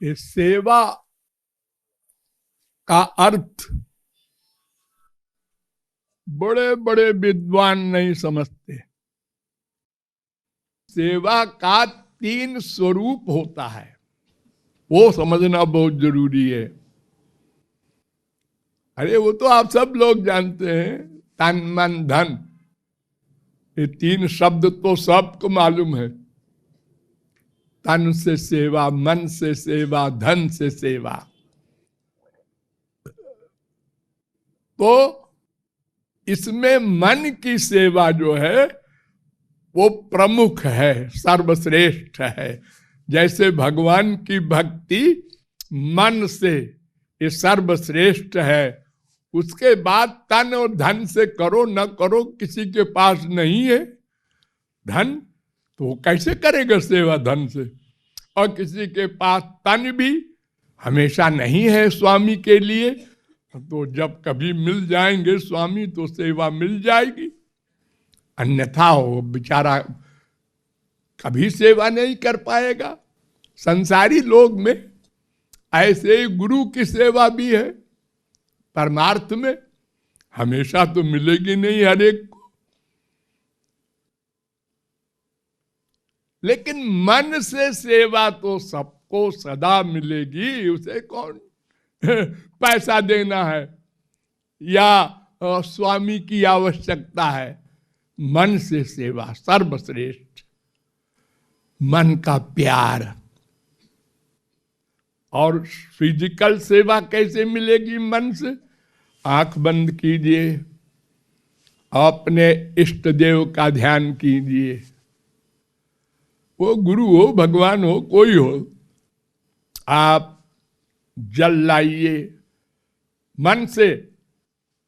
ये सेवा का अर्थ बड़े बड़े विद्वान नहीं समझते। सेवा का 3 स्वरूप होता है, वो समझना बहुत जरूरी है। अरे वो तो आप सब लोग जानते हैं, तन मन धन, ये 3 शब्द तो सबको मालूम है। तन से सेवा, मन से सेवा, धन से सेवा। तो इसमें मन की सेवा जो है वो प्रमुख है, सर्वश्रेष्ठ है। जैसे भगवान की भक्ति मन से ये सर्वश्रेष्ठ है, उसके बाद तन और धन से करो न करो, किसी के पास नहीं है धन तो वो कैसे करेगा सेवा धन से। और किसी के पास तन भी हमेशा नहीं है स्वामी के लिए, तो जब कभी मिल जाएंगे स्वामी तो सेवा मिल जाएगी, अन्यथा वो बेचारा कभी सेवा नहीं कर पाएगा। संसारी लोग में ऐसे ही गुरु की सेवा भी है, परमार्थ में हमेशा तो मिलेगी नहीं हर एक को, लेकिन मन से सेवा तो सबको सदा मिलेगी। उसे कौन पैसा देना है या स्वामी की आवश्यकता है। मन से सेवा सर्वश्रेष्ठ, मन का प्यार। और फिजिकल सेवा कैसे मिलेगी मन से? आंख बंद कीजिए, अपने इष्ट देव का ध्यान कीजिए, वो गुरु हो, भगवान हो, कोई हो, आप जल लाइए मन से।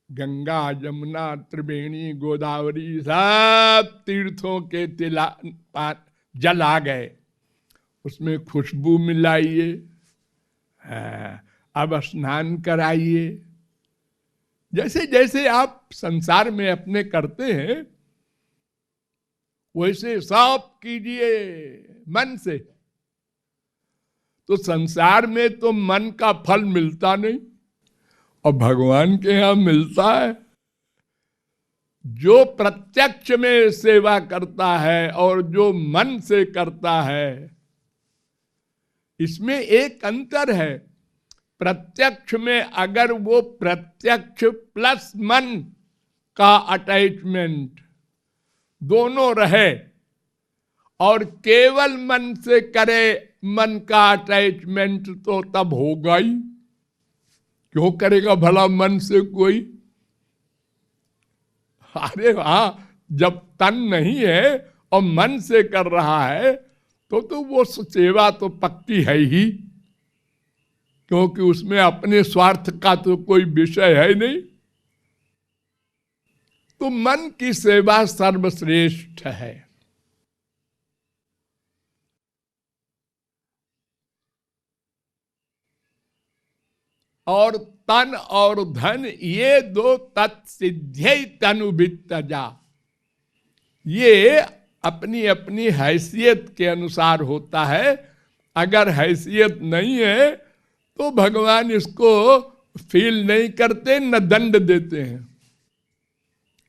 गंगा जमुना त्रिवेणी गोदावरी सब तीर्थों के जल आ गए, उसमें खुशबू मिलाइए, अब स्नान कराइए। जैसे जैसे आप संसार में अपने करते हैं वैसे सब कीजिए मन से। तो संसार में तो मन का फल मिलता नहीं और भगवान के यहां मिलता है। जो प्रत्यक्ष में सेवा करता है और जो मन से करता है, इसमें एक अंतर है। प्रत्यक्ष में अगर वो प्रत्यक्ष प्लस मन का अटैचमेंट दोनों रहे और केवल मन से करे, मन का अटैचमेंट तो तब होगा ही। क्यों करेगा भला मन से कोई? अरे हाँ, जब तन नहीं है और मन से कर रहा है तो वो सेवा तो पक्की है ही, क्योंकि उसमें अपने स्वार्थ का तो कोई विषय है नहीं। तो मन की सेवा सर्वश्रेष्ठ है। और तन और धन ये दो तत्सिद्ध्यै तनुभित्तजा, ये अपनी अपनी हैसियत के अनुसार होता है। अगर हैसियत नहीं है तो भगवान इसको फील नहीं करते, न दंड देते हैं।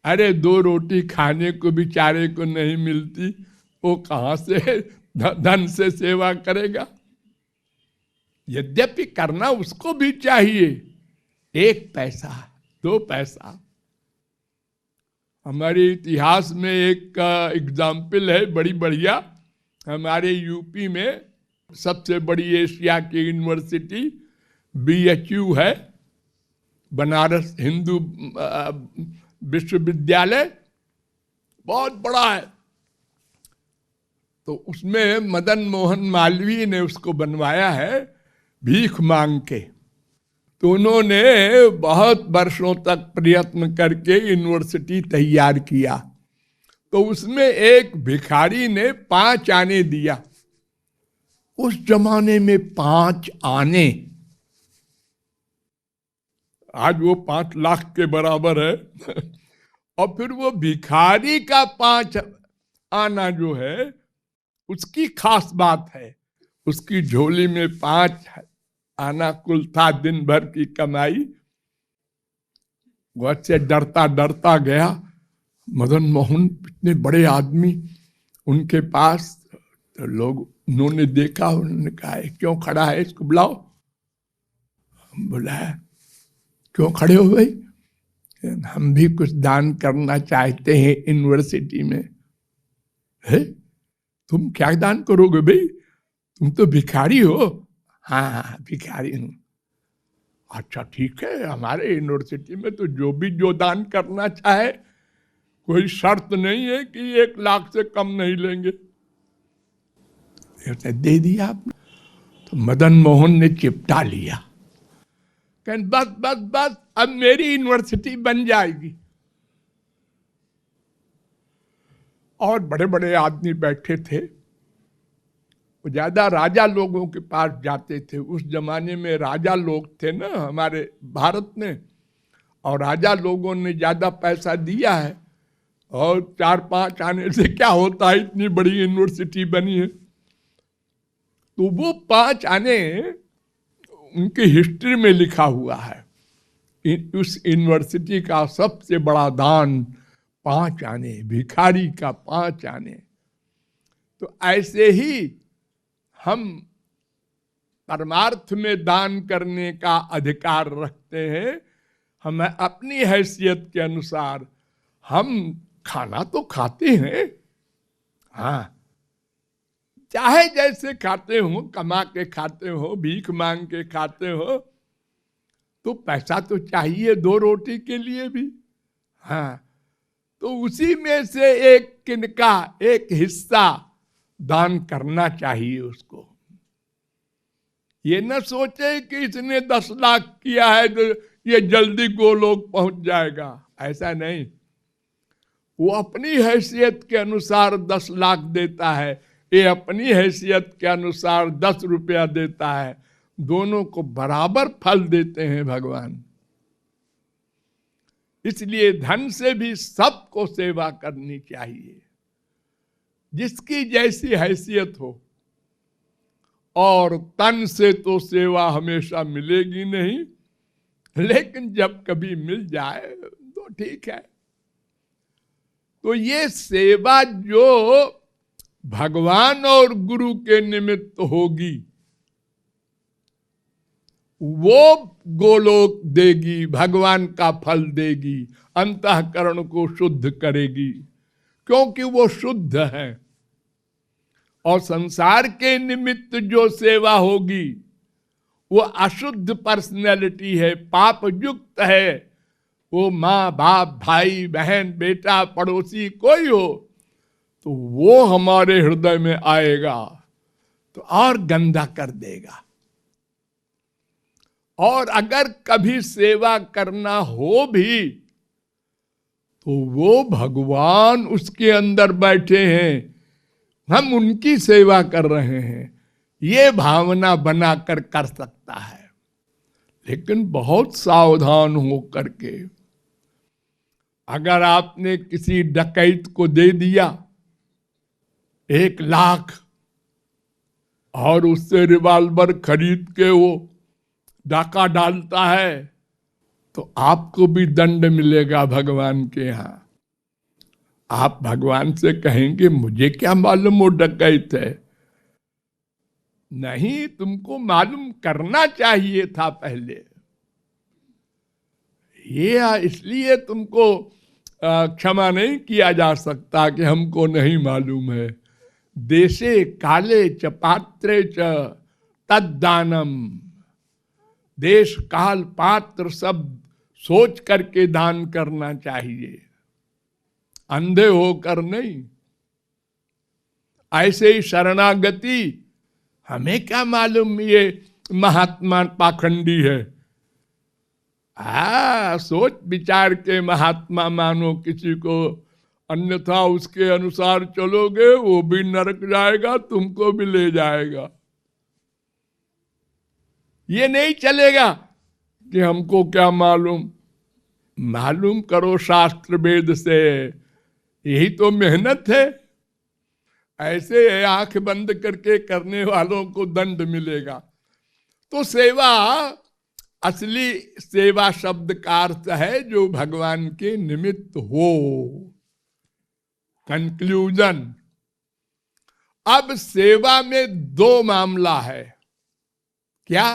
अरे 2 रोटी खाने को बेचारे को नहीं मिलती, वो कहां से धन से सेवा करेगा? यद्यपि करना उसको भी चाहिए, 1 पैसा 2 पैसा। हमारे इतिहास में एक एग्जाम्पल है बड़ी बढ़िया। हमारे यूपी में सबसे बड़ी एशिया की यूनिवर्सिटी BHU है, बनारस हिंदू विश्वविद्यालय, बहुत बड़ा है। तो उसमें मदन मोहन मालवीय ने उसको बनवाया है भीख मांग के। तो उन्होंने बहुत वर्षों तक प्रयत्न करके यूनिवर्सिटी तैयार किया। तो उसमें एक भिखारी ने 5 आने दिया। उस जमाने में 5 आने, आज वो 5 लाख के बराबर है। और फिर वो भिखारी का 5 आना जो है उसकी खास बात है। उसकी झोली में 5 आना कुल था, दिन भर की कमाई। वह से डरता डरता गया। मदन मोहन इतने बड़े आदमी उनके पास, तो लोग उन्होंने देखा, उन्होंने कहा क्यों खड़ा है, इसको बुलाओ। बुलाया, क्यों खड़े हो भाई? हम भी कुछ दान करना चाहते हैं यूनिवर्सिटी में। है, तुम क्या दान करोगे भाई, तुम तो भिखारी हो। हाँ भिखारी हूं। अच्छा ठीक है, हमारे यूनिवर्सिटी में तो जो दान करना चाहे, कोई शर्त नहीं है कि 1 लाख से कम नहीं लेंगे। दे दिया आपने। तो मदन मोहन ने चिपटा लिया, कहने बस बस बस, अब मेरी यूनिवर्सिटी बन जाएगी। और बड़े बड़े आदमी बैठे थे, वो ज्यादा राजा लोगों के पास जाते थे। उस जमाने में राजा लोग थे ना हमारे भारत में, और राजा लोगों ने ज्यादा पैसा दिया है, और 4-5 आने से क्या होता है, इतनी बड़ी यूनिवर्सिटी बनी है। तो वो 5 आने उनकी हिस्ट्री में लिखा हुआ है, उस यूनिवर्सिटी का सबसे बड़ा दान 5 आने, भिखारी का 5 आने। तो ऐसे ही हम परमार्थ में दान करने का अधिकार रखते हैं। हमें अपनी हैसियत के अनुसार, हम खाना तो खाते हैं, हाँ, चाहे जैसे खाते हो, कमा के खाते हो, भीख मांग के खाते हो, तो पैसा तो चाहिए 2 रोटी के लिए भी। हाँ, तो उसी में से एक किनका एक हिस्सा दान करना चाहिए उसको। ये न सोचे कि इसने 10 लाख किया है तो ये जल्दी गोलोक पहुंच जाएगा, ऐसा नहीं। वो अपनी हैसियत के अनुसार 10 लाख देता है, ये अपनी हैसियत के अनुसार 10 रुपया देता है, दोनों को बराबर फल देते हैं भगवान। इसलिए धन से भी सबको सेवा करनी चाहिए, जिसकी जैसी हैसियत हो। और तन से तो सेवा हमेशा मिलेगी नहीं, लेकिन जब कभी मिल जाए तो ठीक है। तो ये सेवा जो भगवान और गुरु के निमित्त होगी, वो गोलोक देगी, भगवान का फल देगी, अंतःकरण को शुद्ध करेगी, क्योंकि वो शुद्ध है। और संसार के निमित्त जो सेवा होगी वो अशुद्ध पर्सनैलिटी है, पाप युक्त है। वो माँ बाप, भाई बहन, बेटा, पड़ोसी कोई हो, तो वो हमारे हृदय में आएगा तो और गंदा कर देगा। और अगर कभी सेवा करना हो भी तो वो भगवान उसके अंदर बैठे हैं, हम उनकी सेवा कर रहे हैं, ये भावना बनाकर कर सकता है। लेकिन बहुत सावधान हो करके। अगर आपने किसी डकैत को दे दिया 1 लाख और उससे रिवॉल्वर खरीद के वो डाका डालता है, तो आपको भी दंड मिलेगा भगवान के यहाँ। आप भगवान से कहेंगे मुझे क्या मालूम वो डकैत है। नहीं, तुमको मालूम करना चाहिए था पहले। ये इसलिए तुमको क्षमा नहीं किया जा सकता कि हमको नहीं मालूम है। देशे काले च पात्रे च तद्दानम, देश काल पात्र सब सोच करके दान करना चाहिए, अंधे होकर नहीं। ऐसे ही शरणागति, हमें क्या मालूम ये महात्मा पाखंडी है। सोच विचार के महात्मा मानो किसी को, अन्यथा उसके अनुसार चलोगे वो भी नरक जाएगा, तुमको भी ले जाएगा। ये नहीं चलेगा कि हमको क्या मालूम। मालूम करो शास्त्र वेद से, यही तो मेहनत है। ऐसे आंख बंद करके करने वालों को दंड मिलेगा। तो सेवा, असली सेवा शब्द का अर्थ है जो भगवान के निमित्त हो। कंक्लूजन, अब सेवा में दो मामला है। क्या?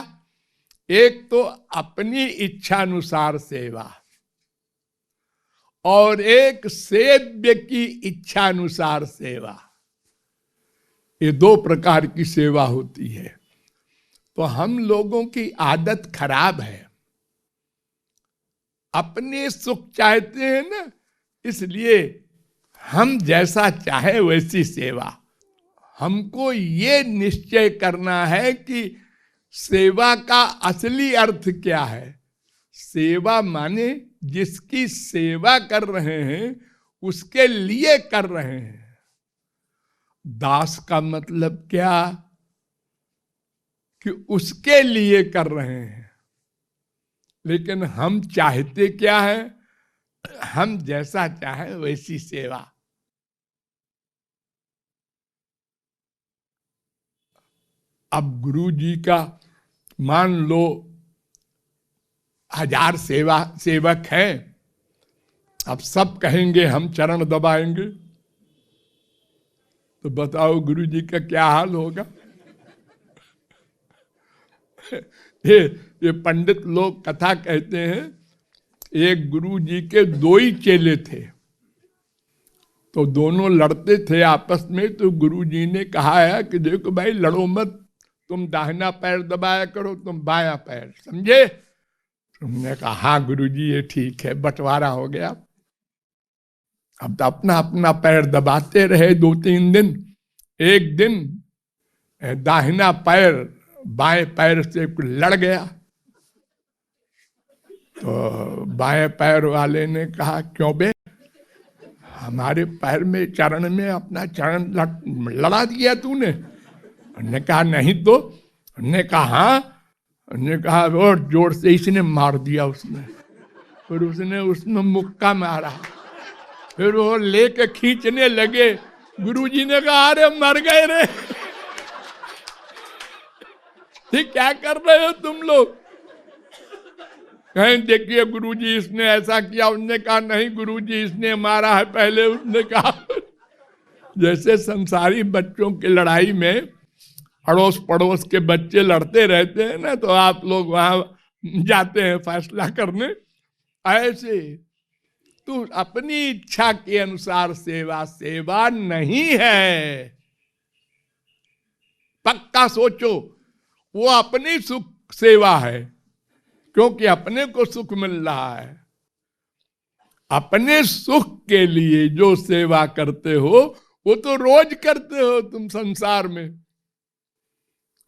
एक तो अपनी इच्छानुसार सेवा, और एक सेव्य की इच्छानुसार सेवा। ये दो प्रकार की सेवा होती है। तो हम लोगों की आदत खराब है, अपने सुख चाहते हैं ना, इसलिए हम जैसा चाहे वैसी सेवा। हमको ये निश्चय करना है कि सेवा का असली अर्थ क्या है। सेवा माने जिसकी सेवा कर रहे हैं उसके लिए कर रहे हैं। दास का मतलब क्या? कि उसके लिए कर रहे हैं। लेकिन हम चाहते क्या है? हम जैसा चाहे वैसी सेवा। अब गुरु जी का मान लो 1000 सेवक हैं, अब सब कहेंगे हम चरण दबाएंगे, तो बताओ गुरु जी का क्या हाल होगा? ये पंडित लोग कथा कहते हैं, एक गुरु जी के 2 ही चेले थे, तो दोनों लड़ते थे आपस में। तो गुरु जी ने कहा है कि देखो भाई, लड़ो मत, तुम दाहिना पैर दबाया करो, तुम बायां पैर, समझे? तुमने कहा हाँ गुरु जी ये ठीक है, बंटवारा हो गया। अब तो अपना अपना पैर दबाते रहे 2-3 दिन। एक दिन दाहिना पैर बाएं पैर से लड़ गया, तो बाएं पैर वाले ने कहा क्यों बे, हमारे पैर में चरण में अपना चरण लड़ा दिया तूने? ने कहा नहीं तो। ने कहा हाँ। ने कहा और जोर से इसने मार दिया उसने, फिर उसने उसमें मुक्का मारा, फिर वो लेके खींचने लगे। गुरुजी ने कहा अरे मर गए रे, ठीक क्या कर रहे हो तुम लोग? कहीं देखिए गुरुजी इसने ऐसा किया। उसने कहा नहीं गुरुजी इसने मारा है पहले। उसने कहा जैसे संसारी बच्चों की लड़ाई में अड़ोस पड़ोस के बच्चे लड़ते रहते हैं ना, तो आप लोग वहां जाते हैं फैसला करने, ऐसे तो अपनी इच्छा के अनुसार सेवा सेवा नहीं है। पक्का सोचो, वो अपनी सुख सेवा है, क्योंकि अपने को सुख मिल रहा है। अपने सुख के लिए जो सेवा करते हो वो तो रोज करते हो तुम संसार में।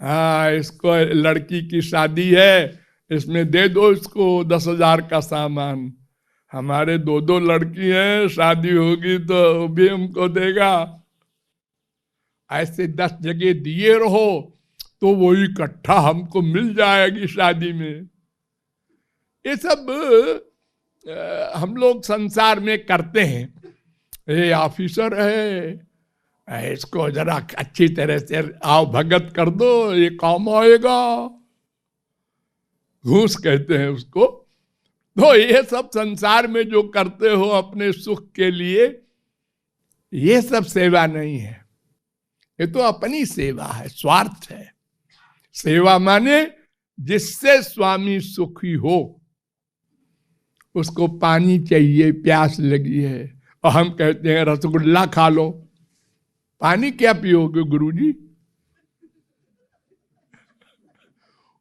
हाँ, इसको लड़की की शादी है, इसमें दे दो इसको 10,000 का सामान। हमारे 2 लड़की हैं, शादी होगी तो भी हमको देगा। ऐसे 10 जगह दिए रहो तो वो इकट्ठा हमको मिल जाएगी शादी में। ये सब हम लोग संसार में करते हैं। ये ऑफिसर है, इसको जरा अच्छी तरह से आओ भगत कर दो, ये काम आएगा, घूस कहते हैं उसको। तो ये सब संसार में जो करते हो अपने सुख के लिए, ये सब सेवा नहीं है, ये तो अपनी सेवा है, स्वार्थ है। सेवा माने जिससे स्वामी सुखी हो। उसको पानी चाहिए, प्यास लगी है, और हम कहते हैं रसगुल्ला खा लो। पानी क्या पियोगे गुरुजी?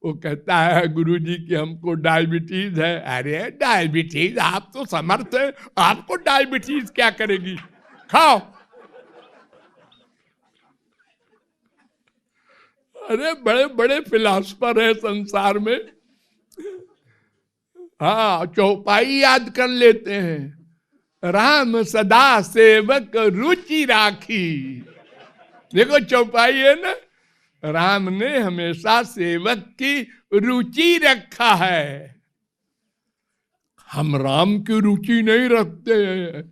वो कहता है गुरुजी कि हमको डायबिटीज है। अरे डायबिटीज, आप तो समर्थ है, आपको डायबिटीज क्या करेगी, खाओ। अरे बड़े बड़े फिलॉसफर है संसार में, हाँ, चौपाई याद कर लेते हैं, राम सदा सेवक रुचि राखी। देखो चौपाई है ना, राम ने हमेशा सेवक की रुचि रखा है। हम राम की रुचि नहीं रखते हैं,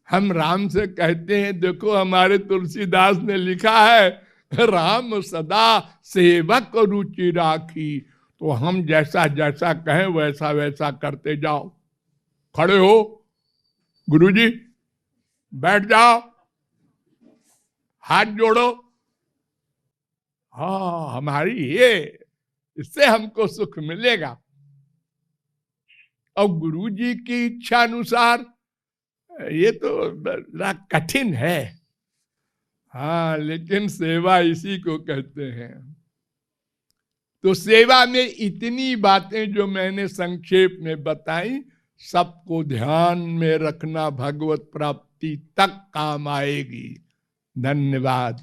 हम राम से कहते हैं, देखो हमारे तुलसीदास ने लिखा है, राम सदा सेवक रुचि राखी। तो हम जैसा जैसा कहें वैसा वैसा करते जाओ। खड़े हो गुरुजी, बैठ जाओ, हाथ जोड़ो। हाँ, हमारी ये, इससे हमको सुख मिलेगा। और गुरु जी की इच्छा अनुसार ये तो बड़ा कठिन है। हाँ, लेकिन सेवा इसी को कहते हैं। तो सेवा में इतनी बातें जो मैंने संक्षेप में बताई, सबको ध्यान में रखना, भगवत प्राप्ति तक काम आएगी। धन्यवाद।